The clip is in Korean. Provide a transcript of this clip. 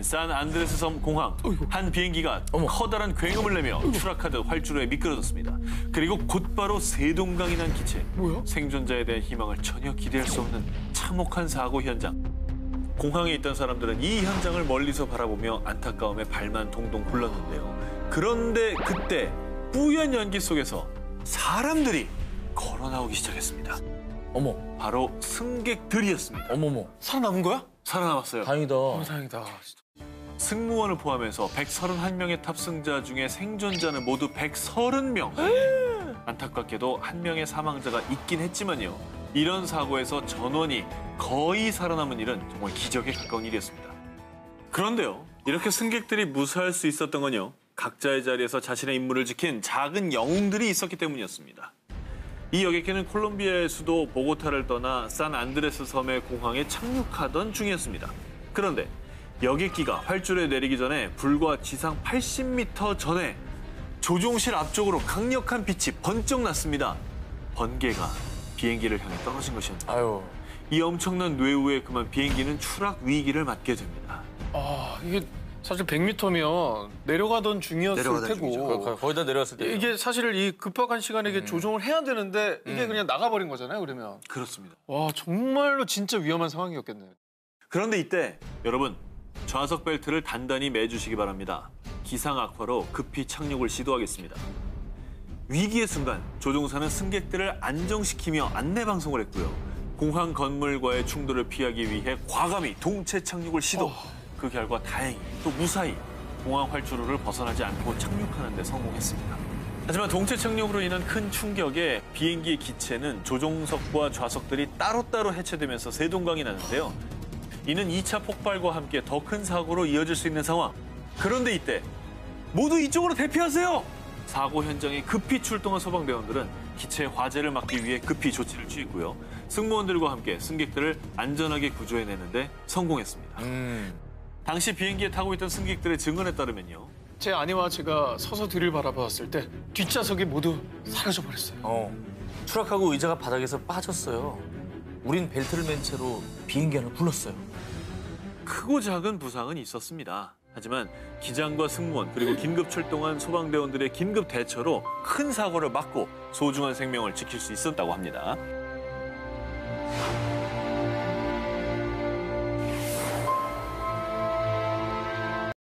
위치한 산 안드레스 섬 공항. 한 비행기가 커다란 굉음을 내며 추락하듯 활주로에 미끄러졌습니다. 그리고 곧바로 세동강이 난 기체. 생존자에 대한 희망을 전혀 기대할 수 없는 참혹한 사고 현장. 공항에 있던 사람들은 이 현장을 멀리서 바라보며 안타까움에 발만 동동 굴렀는데요. 그런데 그때 뿌연 연기 속에서 사람들이 걸어 나오기 시작했습니다. 어머. 바로 승객들이었습니다. 어머머. 살아남은 거야? 살아남았어요. 다행이다. 다행이다. 승무원을 포함해서 131명의 탑승자 중에 생존자는 모두 130명. 안타깝게도 한 명의 사망자가 있긴 했지만요. 이런 사고에서 전원이 거의 살아남은 일은 정말 기적에 가까운 일이었습니다. 그런데요, 이렇게 승객들이 무사할 수 있었던 건요, 각자의 자리에서 자신의 임무를 지킨 작은 영웅들이 있었기 때문이었습니다. 이 여객기는 콜롬비아의 수도 보고타를 떠나 산 안드레스 섬의 공항에 착륙하던 중이었습니다. 그런데 여객기가 활주로에 내리기 전에 불과 지상 80m 전에 조종실 앞쪽으로 강력한 빛이 번쩍 났습니다. 번개가 비행기를 향해 떨어진 것이었는데 아유. 이 엄청난 뇌우에 그만 비행기는 추락 위기를 맞게 됩니다. 이게 사실 100m면 내려가던 중이었을 내려가던 테고 중이죠. 거의 다 내려갔을 때. 이게 사실 이 급박한 시간에 이게 조종을 해야 되는데 이게 그냥 나가버린 거잖아요, 그러면. 그렇습니다. 와, 정말로 진짜 위험한 상황이었겠네요. 그런데 이때 여러분, 좌석 벨트를 단단히 매주시기 바랍니다. 기상 악화로 급히 착륙을 시도하겠습니다. 위기의 순간 조종사는 승객들을 안정시키며 안내 방송을 했고요. 공항 건물과의 충돌을 피하기 위해 과감히 동체 착륙을 시도. 그 결과 다행히 또 무사히 공항 활주로를 벗어나지 않고 착륙하는 데 성공했습니다. 하지만 동체 착륙으로 인한 큰 충격에 비행기의 기체는 조종석과 좌석들이 따로따로 해체되면서 세동강이 나는데요. 이는 2차 폭발과 함께 더 큰 사고로 이어질 수 있는 상황. 그런데 이때 모두 이쪽으로 대피하세요! 사고 현장에 급히 출동한 소방대원들은 기체의 화재를 막기 위해 급히 조치를 취했고요. 승무원들과 함께 승객들을 안전하게 구조해내는데 성공했습니다. 당시 비행기에 타고 있던 승객들의 증언에 따르면요. 제 아내와 제가 서서 뒤를 바라봤을 때 뒷좌석이 모두 사라져버렸어요. 추락하고 의자가 바닥에서 빠졌어요. 우린 벨트를 맨 채로 비행기 안을 굴렀어요. 크고 작은 부상은 있었습니다. 하지만 기장과 승무원 그리고 긴급 출동한 소방대원들의 긴급 대처로 큰 사고를 막고 소중한 생명을 지킬 수 있었다고 합니다.